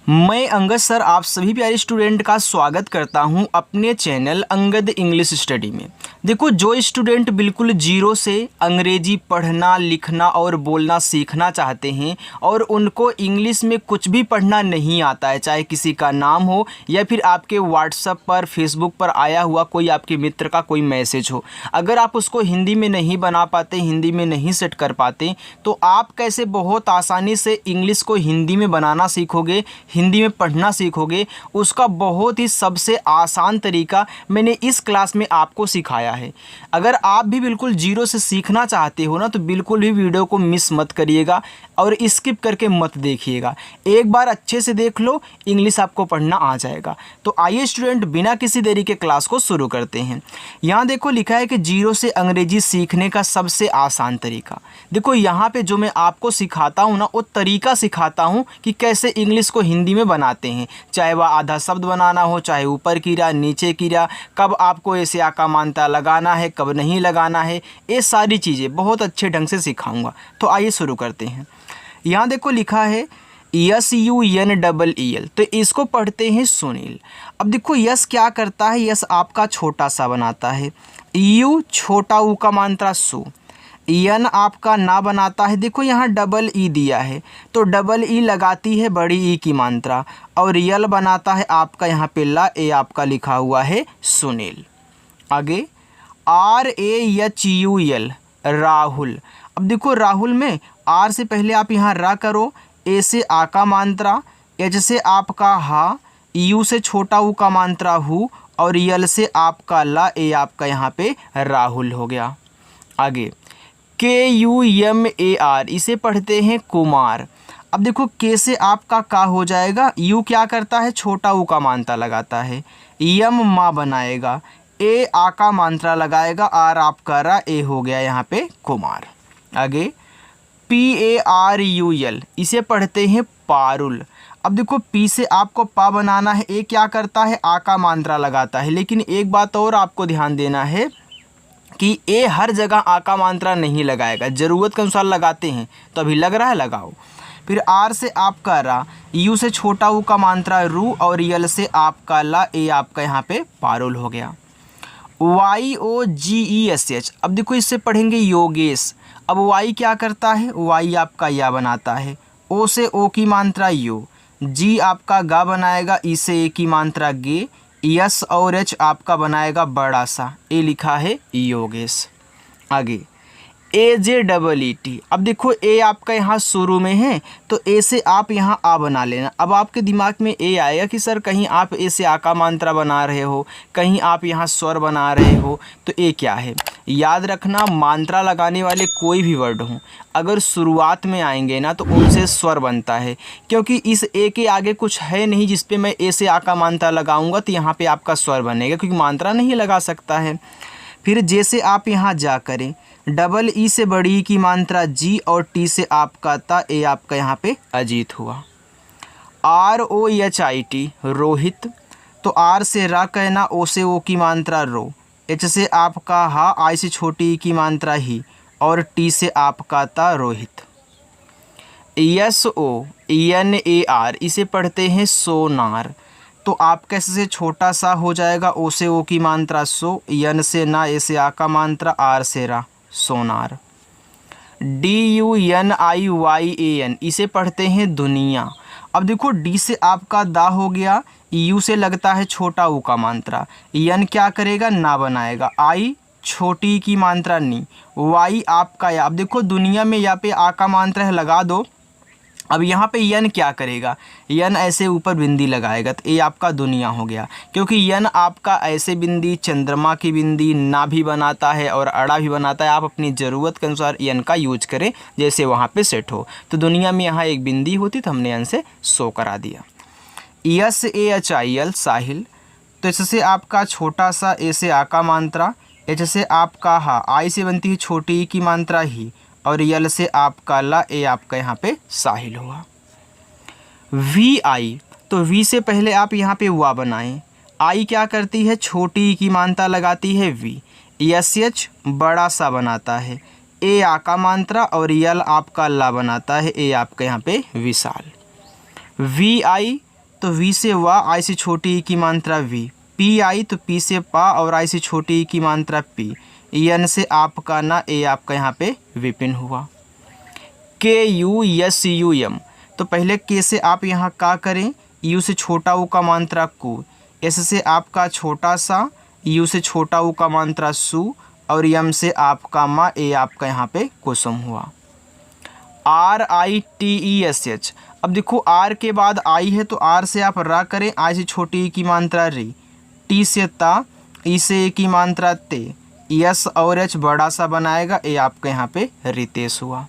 मैं अंगद सर आप सभी प्यारे स्टूडेंट का स्वागत करता हूं अपने चैनल अंगद इंग्लिश स्टडी में। देखो, जो स्टूडेंट बिल्कुल जीरो से अंग्रेजी पढ़ना लिखना और बोलना सीखना चाहते हैं और उनको इंग्लिश में कुछ भी पढ़ना नहीं आता है, चाहे किसी का नाम हो या फिर आपके व्हाट्सएप पर फेसबुक पर आया हुआ कोई आपके मित्र का कोई मैसेज हो, अगर आप उसको हिंदी में नहीं बना पाते, हिंदी में नहीं सेट कर पाते, तो आप कैसे बहुत आसानी से इंग्लिश को हिंदी में बनाना सीखोगे, हिंदी में पढ़ना सीखोगे, उसका बहुत ही सबसे आसान तरीका मैंने इस क्लास में आपको सिखाया है। अगर आप भी बिल्कुल जीरो से सीखना चाहते हो ना, तो बिल्कुल भी वीडियो को मिस मत करिएगा और स्किप करके मत देखिएगा। एक बार अच्छे से देख लो, इंग्लिश आपको पढ़ना आ जाएगा। तो आइए स्टूडेंट, बिना किसी देरी के क्लास को शुरू करते हैं। यहाँ देखो लिखा है कि जीरो से अंग्रेजी सीखने का सबसे आसान तरीका। देखो यहाँ पे जो मैं आपको सिखाता हूँ ना, वो तरीका सिखाता हूँ कि कैसे इंग्लिश को हिंदी में बनाते हैं, चाहे वह आधा शब्द बनाना हो, चाहे ऊपर की रा नीचे की रा, कब आपको ऐसे आका मानता लगाना है, कब नहीं लगाना है, ये सारी चीज़ें बहुत अच्छे ढंग से सिखाऊंगा। तो आइए शुरू करते हैं। यहाँ देखो लिखा है SUNEEL, तो इसको पढ़ते हैं सुनील। अब देखो यस क्या करता है, यस आपका छोटा सा बनाता है, यू छोटा ऊ का मात्रा सु, यन आपका ना बनाता है। देखो यहाँ डबल ई दिया है, तो डबल ई लगाती है बड़ी ई की मात्रा, और यल बनाता है आपका यहाँ पे ला, ए आपका लिखा हुआ है सुनील। आगे RAHUL राहुल। अब देखो राहुल में आर से पहले आप यहाँ रा करो, ए से आ का मात्रा, एच से आपका हा, यू से छोटा ऊ का मात्रा हु, और यल से आपका ला, ए आपका यहाँ पे राहुल हो गया। आगे KUMAR, इसे पढ़ते हैं कुमार। अब देखो के से आपका का हो जाएगा, यू क्या करता है छोटा ऊ का मात्रा लगाता है, यम माँ बनाएगा, ए आ का मात्रा लगाएगा, आर आपका रा, ए हो गया यहाँ पे कुमार। आगे PARUL, इसे पढ़ते हैं पारुल। अब देखो पी से आपको पा बनाना है, ए क्या करता है आ का मात्रा लगाता है, लेकिन एक बात और आपको ध्यान देना है कि ए हर जगह आ का मात्रा नहीं लगाएगा, ज़रूरत के अनुसार लगाते हैं। तो अभी लग रहा है, लगाओ। फिर आर से आपका रा, यू से छोटा ऊ का मात्रा रू, और यल से आपका ला, ए आपका यहाँ पे पारुल हो गया। YOGESH, अब देखो इससे पढ़ेंगे योगेश। अब वाई क्या करता है, वाई आपका या बनाता है, ओ से ओ की मात्रा यो, जी आपका गा बनाएगा, ई से ए की मात्रा गे, यस और एच आपका बनाएगा बड़ा सा, ए लिखा है योगेश। आगे AJEET। अब देखो ए आपका यहाँ शुरू में है, तो ए से आप यहाँ आ बना लेना। अब आपके दिमाग में ए आएगा कि सर कहीं आप ए से आ का मात्रा बना रहे हो, कहीं आप यहाँ स्वर बना रहे हो, तो ए क्या है। याद रखना, मात्रा लगाने वाले कोई भी वर्ड हों, अगर शुरुआत में आएंगे ना, तो उनसे स्वर बनता है, क्योंकि इस ए के आगे कुछ है नहीं जिस पे मैं ए से आ का मात्रा लगाऊंगा तो यहाँ पे आपका स्वर बनेगा, क्योंकि मात्रा नहीं लगा सकता है। फिर जैसे आप यहाँ जा करें, डबल ई से बड़ी ई की मात्रा जी, और टी से आपका ता, ए आपका यहाँ पे अजीत हुआ। ROHIT रोहित, तो आर से रा कहना, ओ से ओ की मात्रा रो, एच से आपका हा, आई से छोटी ई की मात्रा ही, और टी से आपका ता रोहित। SONAR, इसे पढ़ते हैं सोनार। तो आप कैसे से छोटा सा हो जाएगा, ओ से ओ की मात्रा सो, यन से ना, ए से आ का मात्रा, आर से रा, सोनार। DUNIYAN, इसे पढ़ते हैं दुनिया। अब देखो डी से आपका दा हो गया, यू से लगता है छोटा ऊ का मात्रा, यन क्या करेगा ना बनाएगा, आई छोटी की मात्रा नी, वाई आपका या। अब देखो दुनिया में यहाँ पे आ का मात्रा है, लगा दो। अब यहाँ पे यन क्या करेगा, यन ऐसे ऊपर बिंदी लगाएगा, तो ये आपका दुनिया हो गया, क्योंकि यन आपका ऐसे बिंदी, चंद्रमा की बिंदी ना भी बनाता है और अड़ा भी बनाता है। आप अपनी ज़रूरत के अनुसार यन का यूज करें, जैसे वहाँ पे सेट हो। तो दुनिया में यहाँ एक बिंदी होती, तो हमने यन से शो करा दिया। SAHIL साहिल, तो इससे आपका छोटा सा, ए से आ का मात्रा, एच से आपका हा, आई से बनती है छोटी ई की मात्रा ही, और यल से आपका ला, ए आपका यहाँ पे साहिल हुआ। VI, तो वी से पहले आप यहाँ पे वा बनाएं, आई क्या करती है छोटी की मात्रा लगाती है वी, SH बड़ा सा बनाता है, ए आ का मात्रा, और यल आपका ला बनाता है, ए आपका यहाँ पे विशाल। VI तो वी से वा, आई से छोटी ई की मात्रा वी। पी आई तो पी से पा और आई से छोटी ई की मात्रा पी। एन से आपका ना, ए आपका यहाँ पे विपिन हुआ। के यू एस यू एम, तो पहले के से आप यहाँ का करें, यू से छोटा ऊ का मात्रा कु, एस से आपका छोटा सा, यू से छोटा ऊ का मात्रा सु, और यम से आपका मा, ए आपका यहाँ पे कुसुम हुआ। Are I T E S H, अब देखो आर के बाद आई है तो आर से आप रा करें, आई से छोटी ई की मात्रा री, टी से ता, ई से ए की मात्रा ते, यस और एच बड़ा सा बनाएगा, ए आपका यहाँ पे रितेश हुआ।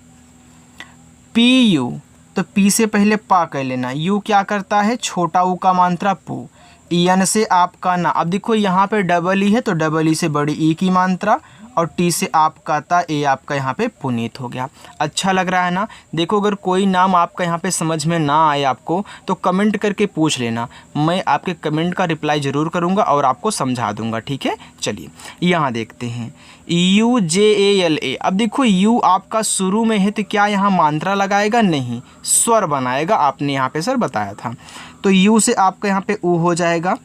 पी यू, तो पी से पहले पा कर लेना, यू क्या करता है छोटा ऊ का मात्रा पू, एन से आपका ना, अब देखो यहाँ पे डबल ई है तो डबल ई से बड़ी ई की मात्रा, और टी से आपका ता, ए आपका यहाँ पे पुनीत हो गया। अच्छा लग रहा है ना। देखो अगर कोई नाम आपका यहाँ पे समझ में ना आए आपको तो कमेंट करके पूछ लेना, मैं आपके कमेंट का रिप्लाई ज़रूर करूँगा और आपको समझा दूँगा, ठीक है। चलिए यहाँ देखते हैं you J A L A, अब देखो यू आपका शुरू में है तो क्या यहाँ मात्रा लगाएगा, नहीं स्वर बनाएगा, आपने यहाँ पे सर बताया था। तो यू से आपका यहाँ पे ऊ हो जाएगा,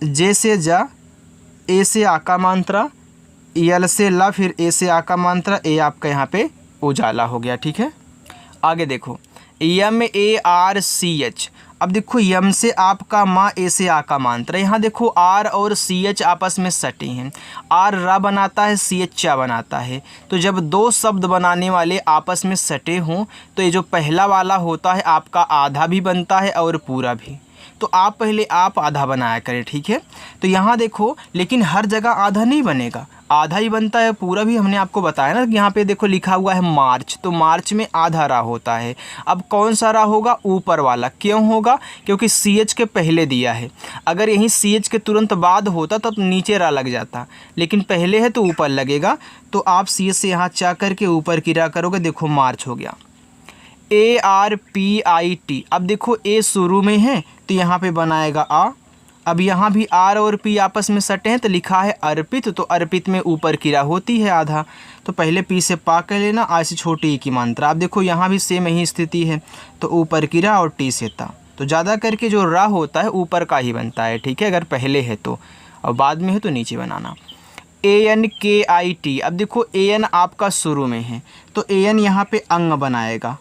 जे से जा, ए से आ का मात्रा, यल से ला, फिर ए से आ का मात्रा, ए आपका यहाँ पे उजाला हो गया, ठीक है। आगे देखो यम ए आर सी एच, अब देखो यम से आपका माँ, ए से आ का मात्रा, यहाँ देखो आर और सी एच आपस में सटे हैं, आर रा बनाता है, सी एच चा बनाता है, तो जब दो शब्द बनाने वाले आपस में सटे हों तो ये जो पहला वाला होता है आपका आधा भी बनता है और पूरा भी, तो आप पहले आप आधा बनाया करें, ठीक है। तो यहाँ देखो लेकिन हर जगह आधा नहीं बनेगा, आधा ही बनता है, पूरा भी हमने आपको बताया ना। यहाँ पे देखो लिखा हुआ है मार्च, तो मार्च में आधा रा होता है। अब कौन सा रा होगा, ऊपर वाला। क्यों होगा, क्योंकि सी एच के पहले दिया है, अगर यहीं सी एच के तुरंत बाद होता तब तो नीचे रा लग जाता, लेकिन पहले है तो ऊपर लगेगा। तो आप सी एच से यहाँ चा करके ऊपर की रा करोगे, देखो मार्च हो गया। A R P I T, अब देखो ए शुरू में है तो यहाँ पे बनाएगा आ, अब यहाँ भी आर और पी आपस में सटे हैं तो लिखा है अर्पित, तो अर्पित में ऊपर की रा होती है आधा, तो पहले पी से पा कर लेना, आ से छोटी ई की मात्रा। अब देखो यहाँ भी सेम ही स्थिति है, तो ऊपर की रा और टी से ता, तो ज़्यादा करके जो रा होता है ऊपर का ही बनता है, ठीक है, अगर पहले है तो, और बाद में है तो नीचे बनाना। ए एन के आई टी, अब देखो ए एन आपका शुरू में है तो ए एन यहाँ पे अंग बनाएगा,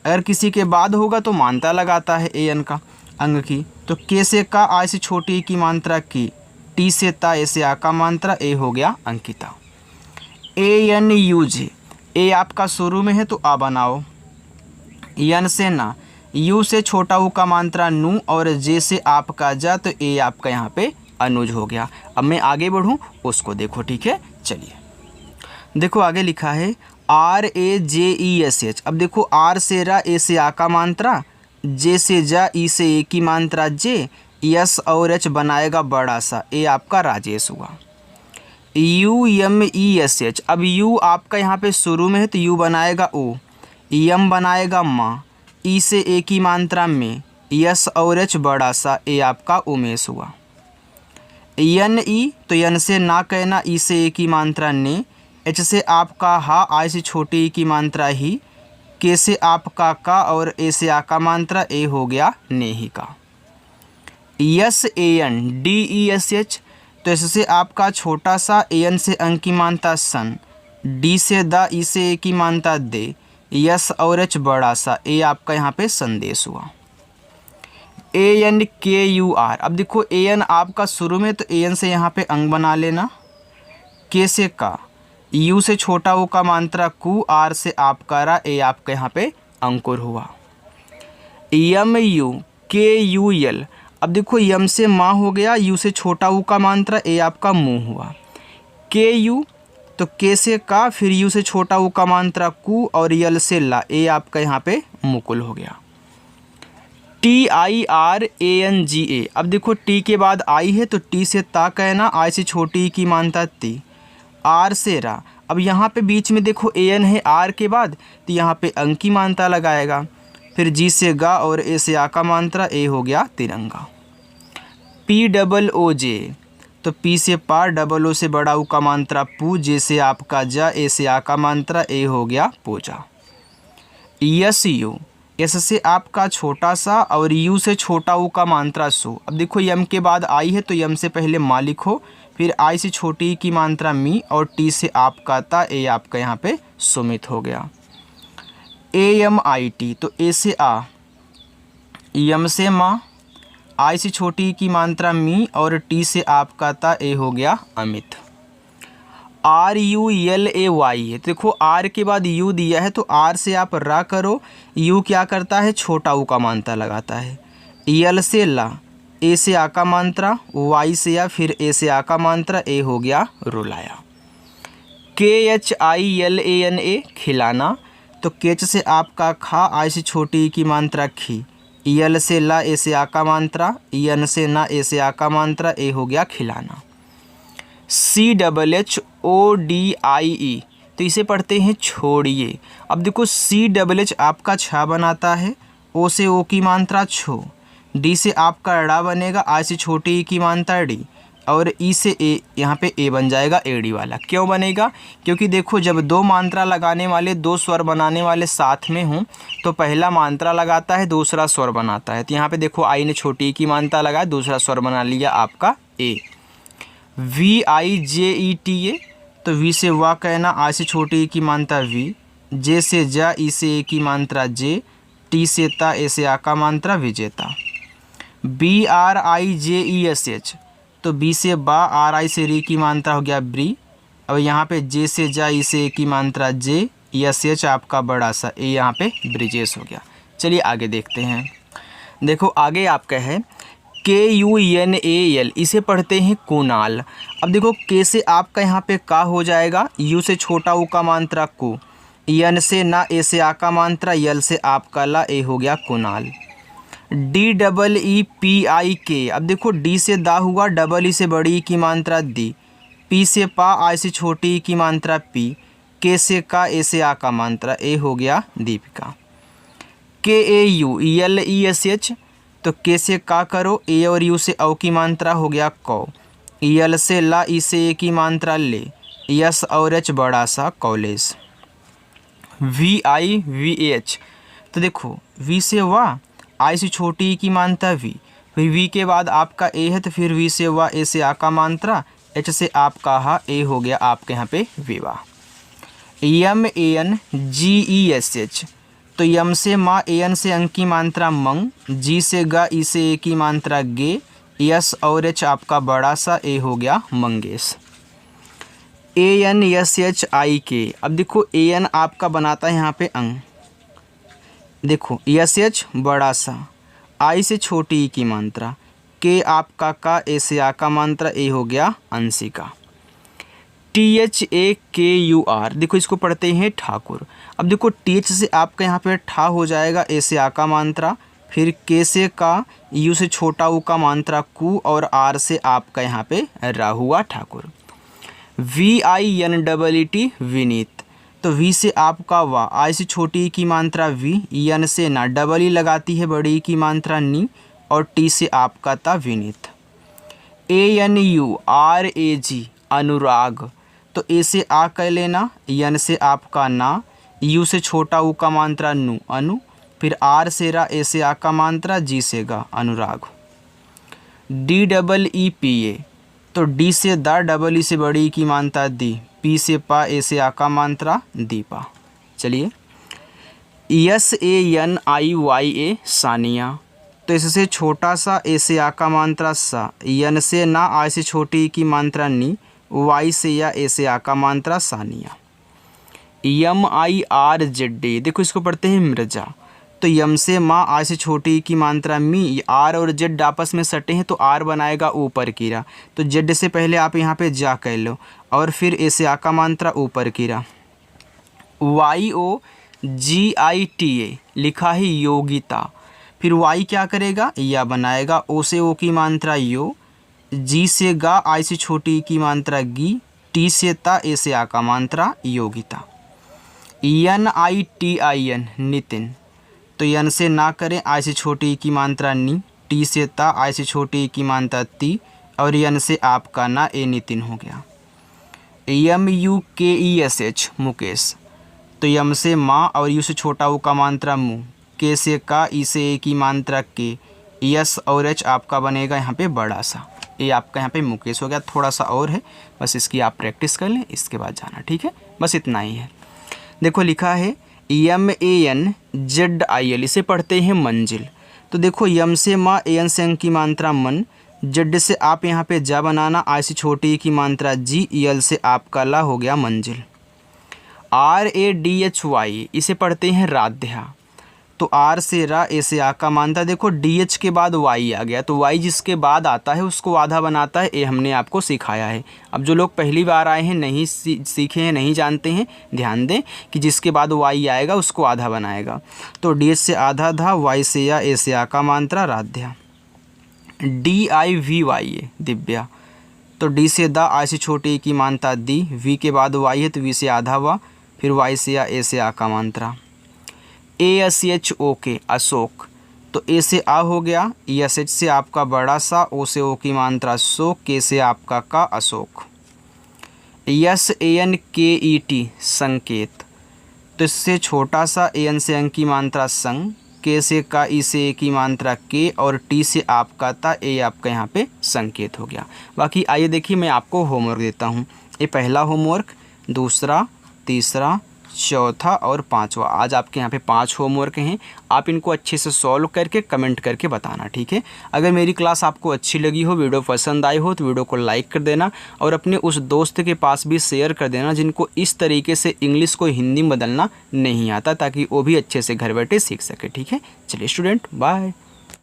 अगर किसी के बाद होगा तो मात्रा लगाता है ए एन का, अंग की। तो के से का, आ से छोटी ई की मात्रा की, टी से ता, ए से आ का मात्रा, ए हो गया अंकिता। ए एन यू जे, ए आपका शुरू में है तो आ बनाओ, एन से ना, यू से छोटा ऊ का मात्रा नू, और जे से आपका जा, तो ए आपका यहाँ पे अनुज हो गया। अब मैं आगे बढ़ूँ उसको देखो, ठीक है। चलिए देखो आगे लिखा है R A J E S H, अब देखो आर से रा, ए से आ का मात्रा, जे से जा, ई से ए की मात्रा जे, यस और एच बनाएगा बड़ा सा, ए आपका राजेश हुआ। U M E S H, अब यू आपका यहाँ पे शुरू में है तो यू बनाएगा ओ, यम बनाएगा माँ, ई से ए की मात्रा में, यस और एच बड़ा सा, ए आपका उमेश हुआ। यन ई, तो यन से ना कहना, ई से ए की मात्रा ने, एच से आपका हा, आई से छोटी ई की मात्रा ही, के से आपका का, और ए से आ का मात्रा, ए हो गया नेही का। Yes A N D E S H, तो एस से आपका छोटा सा, ए एन से अंक की मात्रा सन, डी से दा, ई से ए की मात्रा दे, यस और एच बड़ा सा, ए आपका यहाँ पे संदेश हुआ। ए एन के यू आर, अब देखो ए एन आपका शुरू में तो ए एन से यहाँ पे अंग बना लेना, के से का, यू से छोटा ओ का मात्रा कु, आर से आपका रा, ए आपका यहाँ पे अंकुर हुआ। यम यू के यू एल, अब देखो यम से माँ हो गया, यू से छोटा ऊ का मात्रा, ए आपका मुँह हुआ। के यू, तो के से का, फिर यू से छोटा ऊ का मात्रा कु, और यल से ला, ए आपका यहाँ पे मुकुल हो गया। T I R A N G A, अब देखो टी के बाद आई है तो टी से ता कहना, आई से छोटी की मात्रा ती, आर से रा, अब यहाँ पे बीच में देखो ए एन है आर के बाद, तो यहाँ पे अंक की मात्रा लगाएगा, फिर जी से गा, और ए से आ का मात्रा, ए हो गया तिरंगा। पी डबल ओ जे, तो पी से पा, डबल ओ से बड़ा ऊ का मात्रा पू, जे से आपका जा, ए से आ का मात्रा, ए हो गया पूजा। यस यू, एस से आपका छोटा सा और यू से छोटा ऊ का मात्रा सो। अब देखो यम के बाद आई है तो यम से पहले मा लिखो, फिर आई से छोटी की मात्रा मी और टी से आपका ता, ए आपका यहाँ पे सुमित हो गया। AMIT तो ए से आ, यम से माँ, आई से छोटी की मात्रा मी और टी से आपका ता, ए हो गया अमित। RULAY है, देखो आर के बाद यू दिया है तो आर से आप रा करो, यू क्या करता है छोटा ऊ का मात्रा लगाता है। यल से ला, ए से आ का मात्रा, वाई से या फिर ए से आ का मात्रा, ए हो गया रुलाया। KHILANA खिलाना, तो केच से आपका खा, आई से छोटी की मात्रा खी, यल से ला, ए से आ का मात्रा, यन से ना, ए से आ का मात्रा, ए हो गया खिलाना। CHHODIE तो इसे पढ़ते हैं छोड़िए। अब देखो CHH आपका छा बनाता है, ओ से ओ की मात्रा छो, डी से आपका ड़ा बनेगा, आई से छोटी ई की मात्रा डी, और ई से ए, यहाँ पे ए बन जाएगा एडी वाला। क्यों बनेगा? क्योंकि देखो जब दो मात्रा लगाने वाले, दो स्वर बनाने वाले साथ में हों तो पहला मात्रा लगाता है, दूसरा स्वर बनाता है। तो यहाँ पे देखो आई ने छोटी ई की मात्रा लगाया, दूसरा स्वर बना लिया आपका ए। VIJETA तो वी से वाह कहना, आई से छोटी की मात्रा वी, जे से जा, ई से ए की मात्रा जे, टी से ता, ए से आ का मात्रा विजेता। BRIJESH तो बी से बा, आर आई से री की मात्रा हो गया ब्री। अब यहाँ पे जे से जा, ई से ए की मात्रा जे, यस एच आपका बड़ा सा, ए यहाँ पे ब्रिजेश हो गया। चलिए आगे देखते हैं। देखो आगे आपका है KUNAL, इसे पढ़ते हैं कुणाल। अब देखो के से आपका यहाँ पे का हो जाएगा, यू से छोटा ऊ का मात्रा को, यन से ना, ए से आ का मात्रा, यल से आपका ला, ए हो गया कुणाल। DEEPIK अब देखो डी से दा हुआ, डबल ई से बड़ी की मात्रा दी, पी से पा, आई से छोटी की मात्रा पी, के से का, ए से आ का मात्रा, ए हो गया दीपिका। KAUELESH तो के से का करो, ए और यू से औ की मात्रा हो गया कौ, यल से ला, ई से ए की मात्रा ले, यस और एच बड़ा सा कॉलेज। VIVAH तो देखो वी से वाह, आई से छोटी की मात्रा वी, फिर वी के बाद आपका ए है तो फिर वी से वाह, ए से आ का मात्रा, एच से आपका हा, ए हो गया आपके यहाँ पे विवाह। MANGESH तो यम से माँ, एन से अंक की मात्रा मंग, जी से गा, ई से ए की मात्रा गे, यस और एच आपका बड़ा सा, ए हो गया मंगेश। ANSHIK अब देखो AN आपका बनाता है यहाँ पे अंग, देखो SH बड़ा सा, आई से छोटी ई की मात्रा, के आपका का, ए से आ का मात्रा, ए हो गया अंशिका। THAKUR देखो इसको पढ़ते हैं ठाकुर। अब देखो TH से आपका यहाँ पे ठा हो जाएगा, ए से आ का मात्रा, फिर के से का, यू से छोटा ऊ का मात्रा कु, और आर से आपका यहाँ पे रा हुआ ठाकुर। VINEET विनीत तो वी से आपका वाह, आई से छोटी की मात्रा वी, यन से ना, डबल ई लगाती है बड़ी की मात्रा नी, और टी से आपका था विनीत। ANURAG अनुराग तो ए से आ कह लेना, यन से आपका ना, यू से छोटा ऊ का मात्रा नु अनु, फिर आर से रा, ए से आ का मात्रा, जी से गा अनुराग। DEEPA तो डी से दा, डबल ई से बड़ी की मात्रा दी, पी से पा, ए से आ का मात्रा दीपा। चलिए SANIYA सानिया तो इससे छोटा सा, ए से आ का मात्रा सा, यन से ना, आई से छोटी की मात्रा नी, वाई से या, ए से आ का मात्रा सानिया। MIRZD देखो इसको पढ़ते हैं मिर्जा तो यम से माँ, आई से छोटी की मात्रा मी, आर और जेड आपस में सटे हैं तो आर बनाएगा ऊपर कीरा, तो जेड से पहले आप यहाँ पे जा कह लो, और फिर ए से आ का मात्रा ऊपर कीरा। YOGITA लिखा है योगिता, फिर वाई क्या करेगा, या बनाएगा, ओ से ओ की मात्रा यो, जी से गा, आई से छोटी की मात्रा गी, टी से ता, ए से आ का मात्रा योगिता। NITIN नितिन तो यन से ना करें, आई से छोटी की मात्रा नी, टी से ता, आई से छोटी की मात्रा ती, और यन से आपका ना, ए नितिन हो गया। MUKESH मुकेश तो यम से माँ और यू से छोटा ऊ का मात्रा मु, के से का, ई से ए की मात्रा के, यस और एच आपका बनेगा यहाँ पे बड़ा सा, ये आपका यहाँ पे मुकेश हो गया। थोड़ा सा और है, बस इसकी आप प्रैक्टिस कर लें, इसके बाद जाना, ठीक है, बस इतना ही है। देखो लिखा है MANZIL, इसे पढ़ते हैं मंजिल। तो देखो यम से माँ, AN से अंक की मात्रा मन, जेड से आप यहाँ पे जा बनाना, आई से छोटी की मात्रा जी, EL से आपका ला हो गया मंजिल। RADHY, इसे पढ़ते हैं राध्या। तो आर से रा, ए से आ का मानता, देखो DH के बाद Y आ गया, तो Y जिसके बाद आता है उसको आधा बनाता है, ये हमने आपको सिखाया है। अब जो लोग पहली बार आए हैं, नहीं सीखे हैं, नहीं जानते हैं, ध्यान दें कि जिसके बाद Y आएगा उसको आधा बनाएगा। तो DH से आधा धा, Y से या, ए से आ का मात्रा राध्या। DIVY दिव्या। तो D से दा, आई से छोटी की मानता दी, V के बाद Y है तो V से आधा वा, फिर Y से या, ए से आ का मात्रा। ASHOK अशोक। तो ए से आ हो गया, ESH से आपका बड़ा सा, ओ से ओ की मात्रा सो, के से आपका का अशोक। SANKET संकेत। तो इससे छोटा सा, AN से अंक की मात्रा संग, के से का, ई से ए की मात्रा के, और टी से आपका ता, ए आपका यहाँ पे संकेत हो गया। बाकी आइए देखिए मैं आपको होमवर्क देता हूँ। ये पहला होमवर्क, दूसरा, तीसरा, चौथा और पांचवा। आज आपके यहाँ पे 5 होमवर्क हैं। आप इनको अच्छे से सॉल्व करके कमेंट करके बताना, ठीक है। अगर मेरी क्लास आपको अच्छी लगी हो, वीडियो पसंद आई हो, तो वीडियो को लाइक कर देना और अपने उस दोस्त के पास भी शेयर कर देना जिनको इस तरीके से इंग्लिश को हिंदी में बदलना नहीं आता, ताकि वो भी अच्छे से घर बैठे सीख सके, ठीक है। चलिए स्टूडेंट, बाय।